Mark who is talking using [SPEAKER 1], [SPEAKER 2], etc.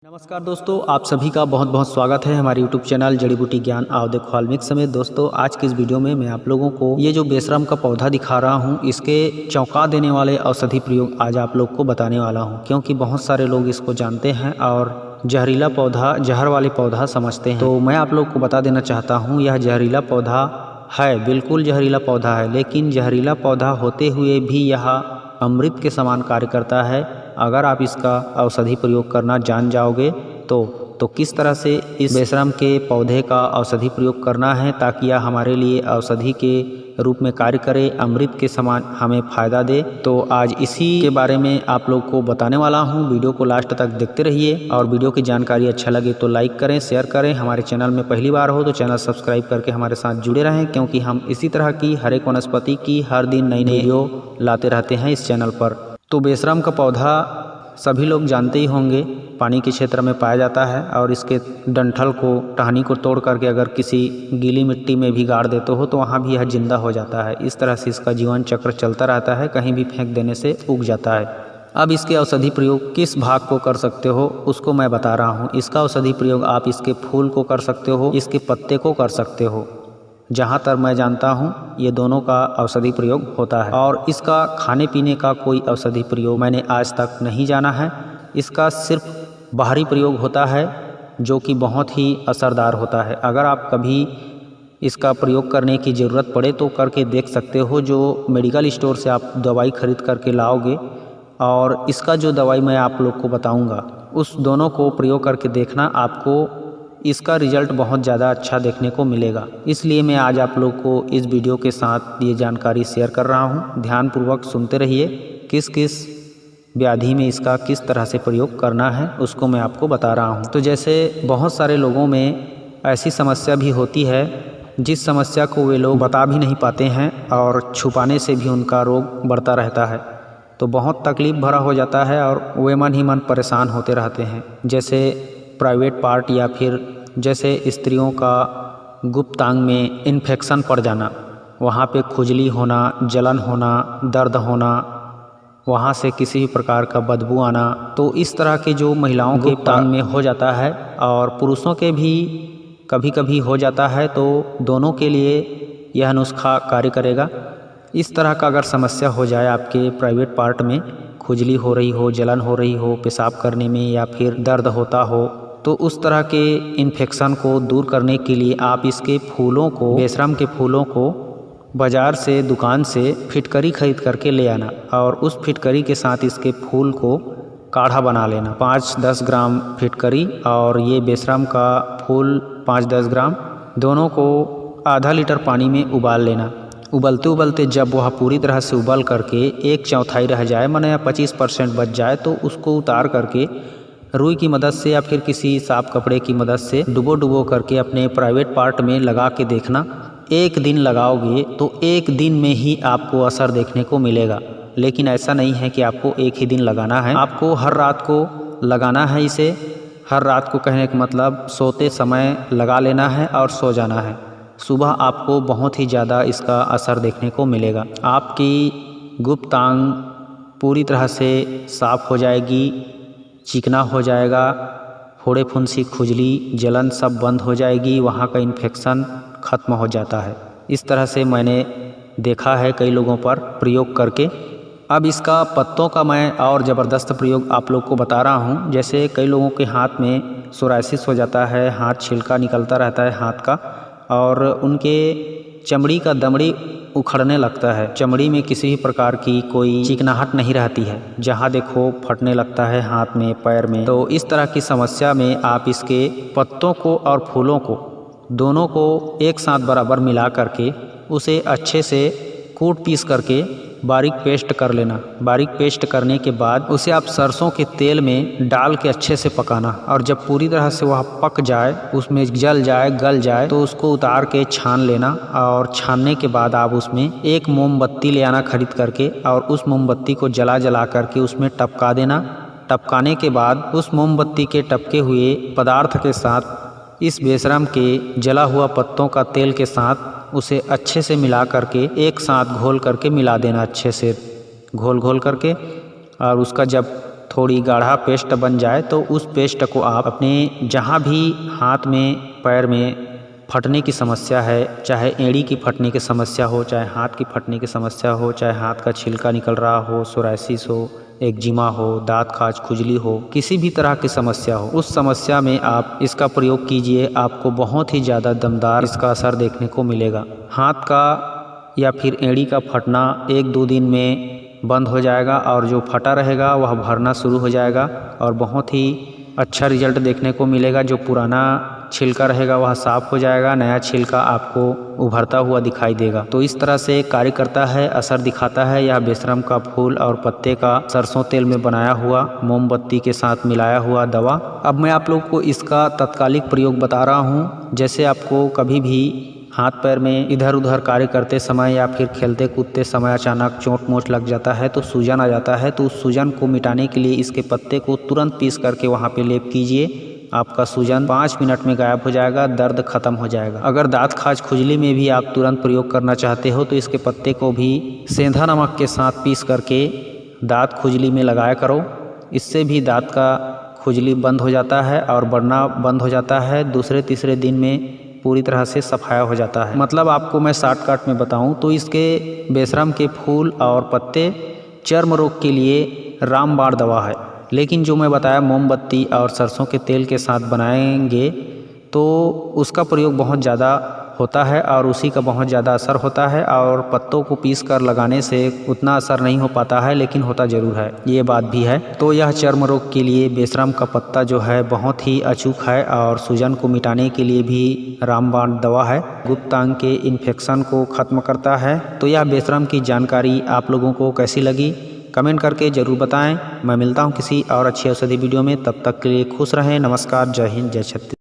[SPEAKER 1] नमस्कार दोस्तों, आप सभी का बहुत बहुत स्वागत है हमारे YouTube चैनल जड़ी बूटी ज्ञान आओ देखो वाल्मीकि समेत। दोस्तों, आज की इस वीडियो में मैं आप लोगों को ये जो बेशरम का पौधा दिखा रहा हूँ, इसके चौंका देने वाले औषधि प्रयोग आज आप लोग को बताने वाला हूँ, क्योंकि बहुत सारे लोग इसको जानते हैं और जहरीला पौधा, जहर वाले पौधा समझते हैं। तो मैं आप लोग को बता देना चाहता हूँ, यह जहरीला पौधा है, बिल्कुल जहरीला पौधा है, लेकिन जहरीला पौधा होते हुए भी यह अमृत के समान कार्य करता है। अगर आप इसका औषधि प्रयोग करना जान जाओगे तो किस तरह से इस बेशरम के पौधे का औषधि प्रयोग करना है ताकि यह हमारे लिए औषधि के रूप में कार्य करे, अमृत के समान हमें फ़ायदा दे, तो आज इसी के बारे में आप लोग को बताने वाला हूं। वीडियो को लास्ट तक देखते रहिए और वीडियो की जानकारी अच्छा लगे तो लाइक करें, शेयर करें। हमारे चैनल में पहली बार हो तो चैनल सब्सक्राइब करके हमारे साथ जुड़े रहें, क्योंकि हम इसी तरह की हर एक वनस्पति की हर दिन नई नई वीडियो लाते रहते हैं इस चैनल पर। तो बेशरम का पौधा सभी लोग जानते ही होंगे, पानी के क्षेत्र में पाया जाता है और इसके डंठल को, टहनी को तोड़ करके अगर किसी गीली मिट्टी में भी गाड़ देते हो तो वहाँ भी यह जिंदा हो जाता है। इस तरह से इसका जीवन चक्र चलता रहता है, कहीं भी फेंक देने से उग जाता है। अब इसके औषधि प्रयोग किस भाग को कर सकते हो उसको मैं बता रहा हूँ। इसका औषधि प्रयोग आप इसके फूल को कर सकते हो, इसके पत्ते को कर सकते हो। जहाँ तक मैं जानता हूँ ये दोनों का औषधि प्रयोग होता है, और इसका खाने पीने का कोई औषधि प्रयोग मैंने आज तक नहीं जाना है। इसका सिर्फ बाहरी प्रयोग होता है जो कि बहुत ही असरदार होता है। अगर आप कभी इसका प्रयोग करने की ज़रूरत पड़े तो करके देख सकते हो। जो मेडिकल स्टोर से आप दवाई खरीद करके लाओगे और इसका जो दवाई मैं आप लोग को बताऊँगा उस दोनों को प्रयोग करके देखना, आपको इसका रिजल्ट बहुत ज़्यादा अच्छा देखने को मिलेगा। इसलिए मैं आज आप लोग को इस वीडियो के साथ ये जानकारी शेयर कर रहा हूँ। ध्यानपूर्वक सुनते रहिए, किस किस व्याधि में इसका किस तरह से प्रयोग करना है उसको मैं आपको बता रहा हूँ। तो जैसे बहुत सारे लोगों में ऐसी समस्या भी होती है जिस समस्या को वे लोग बता भी नहीं पाते हैं और छुपाने से भी उनका रोग बढ़ता रहता है, तो बहुत तकलीफ भरा हो जाता है और वे मन ही मन परेशान होते रहते हैं। जैसे प्राइवेट पार्ट या फिर जैसे स्त्रियों का गुप्तांग में इन्फेक्शन पड़ जाना, वहाँ पे खुजली होना, जलन होना, दर्द होना, वहाँ से किसी भी प्रकार का बदबू आना, तो इस तरह के जो महिलाओं के गुप्तांग में हो जाता है और पुरुषों के भी कभी कभी हो जाता है, तो दोनों के लिए यह नुस्खा कार्य करेगा। इस तरह का अगर समस्या हो जाए आपके प्राइवेट पार्ट में, खुजली हो रही हो, जलन हो रही हो पेशाब करने में या फिर दर्द होता हो, तो उस तरह के इन्फेक्शन को दूर करने के लिए आप इसके फूलों को, बेशरम के फूलों को बाज़ार से, दुकान से फिटकरी खरीद करके ले आना और उस फिटकरी के साथ इसके फूल को काढ़ा बना लेना। 5-10 ग्राम फिटकरी और ये बेशरम का फूल 5-10 ग्राम, दोनों को आधा लीटर पानी में उबाल लेना। उबलते उबलते जब वह पूरी तरह से उबल करके 1/4 रह जाए, माने 25% बच जाए, तो उसको उतार करके रुई की मदद से या फिर किसी साफ कपड़े की मदद से डुबो करके अपने प्राइवेट पार्ट में लगा के देखना। 1 दिन लगाओगे तो 1 दिन में ही आपको असर देखने को मिलेगा। लेकिन ऐसा नहीं है कि आपको 1 ही दिन लगाना है, आपको हर रात को लगाना है इसे। हर रात को कहने का मतलब सोते समय लगा लेना है और सो जाना है। सुबह आपको बहुत ही ज़्यादा इसका असर देखने को मिलेगा। आपकी गुप्तांग पूरी तरह से साफ हो जाएगी, चिकना हो जाएगा, फोड़े फुंसी, खुजली, जलन सब बंद हो जाएगी, वहाँ का इन्फेक्शन ख़त्म हो जाता है। इस तरह से मैंने देखा है कई लोगों पर प्रयोग करके। अब इसका पत्तों का मैं और ज़बरदस्त प्रयोग आप लोग को बता रहा हूँ। जैसे कई लोगों के हाथ में सोराइसिस हो जाता है, हाथ छिलका निकलता रहता है हाथ का, और उनके चमड़ी का दमड़ी उखड़ने लगता है, चमड़ी में किसी भी प्रकार की कोई चिकनाहट नहीं रहती है, जहाँ देखो फटने लगता है हाथ में, पैर में। तो इस तरह की समस्या में आप इसके पत्तों को और फूलों को, दोनों को एक साथ बराबर मिला करके उसे अच्छे से कूट पीस करके बारीक पेस्ट कर लेना। बारीक पेस्ट करने के बाद उसे आप सरसों के तेल में डाल के अच्छे से पकाना, और जब पूरी तरह से वह पक जाए, उसमें जल जाए, गल जाए, तो उसको उतार के छान लेना। और छानने के बाद आप उसमें एक मोमबत्ती ले आना खरीद करके, और उस मोमबत्ती को जला करके उसमें टपका देना। टपकाने के बाद उस मोमबत्ती के टपके हुए पदार्थ के साथ इस बेशरम के जला हुआ पत्तों का तेल के साथ उसे अच्छे से मिला करके एक साथ घोल करके मिला देना, अच्छे से घोल करके। और उसका जब थोड़ी गाढ़ा पेस्ट बन जाए तो उस पेस्ट को आप अपने जहाँ भी हाथ में पैर में फटने की समस्या है, चाहे एड़ी की फटने की समस्या हो, चाहे हाथ की फटने की समस्या हो, चाहे हाथ का छिलका निकल रहा हो, सोराइसिस हो, एक्जिमा हो, दांत खाज खुजली हो, किसी भी तरह की समस्या हो, उस समस्या में आप इसका प्रयोग कीजिए। आपको बहुत ही ज़्यादा दमदार इसका असर देखने को मिलेगा। हाथ का या फिर एड़ी का फटना 1-2 दिन में बंद हो जाएगा और जो फटा रहेगा वह भरना शुरू हो जाएगा और बहुत ही अच्छा रिजल्ट देखने को मिलेगा। जो पुराना छिलका रहेगा वह साफ हो जाएगा, नया छिलका आपको उभरता हुआ दिखाई देगा। तो इस तरह से कार्य करता है, असर दिखाता है यह बेशरम का फूल और पत्ते का सरसों तेल में बनाया हुआ मोमबत्ती के साथ मिलाया हुआ दवा। अब मैं आप लोग को इसका तत्कालिक प्रयोग बता रहा हूँ। जैसे आपको कभी भी हाथ पैर में इधर उधर कार्य करते समय या फिर खेलते कूदते समय अचानक चोट मोच लग जाता है तो सूजन आ जाता है, तो उस सूजन को मिटाने के लिए इसके पत्ते को तुरंत पीस करके वहाँ पे लेप कीजिए। आपका सूजन 5 मिनट में गायब हो जाएगा, दर्द खत्म हो जाएगा। अगर दांत खाज खुजली में भी आप तुरंत प्रयोग करना चाहते हो तो इसके पत्ते को भी सेंधा नमक के साथ पीस करके दांत खुजली में लगाया करो। इससे भी दांत का खुजली बंद हो जाता है और बढ़ना बंद हो जाता है। दूसरे तीसरे दिन में पूरी तरह से सफाया हो जाता है। मतलब आपको मैं शॉर्टकट में बताऊं तो इसके बेशरम के फूल और पत्ते चर्म रोग के लिए रामबाण दवा है। लेकिन जो मैं बताया मोमबत्ती और सरसों के तेल के साथ बनाएंगे तो उसका प्रयोग बहुत ज़्यादा होता है और उसी का बहुत ज़्यादा असर होता है। और पत्तों को पीस कर लगाने से उतना असर नहीं हो पाता है, लेकिन होता ज़रूर है, ये बात भी है। तो यह चर्म रोग के लिए बेशरम का पत्ता जो है बहुत ही अचूक है और सूजन को मिटाने के लिए भी रामबाण दवा है। गुप्तांग के इन्फेक्शन को ख़त्म करता है। तो यह बेशरम की जानकारी आप लोगों को कैसी लगी कमेंट करके ज़रूर बताएं। मैं मिलता हूं किसी और अच्छी औषधि वीडियो में, तब तक के लिए खुश रहें। नमस्कार, जय हिंद, जय छत्तीसगढ़।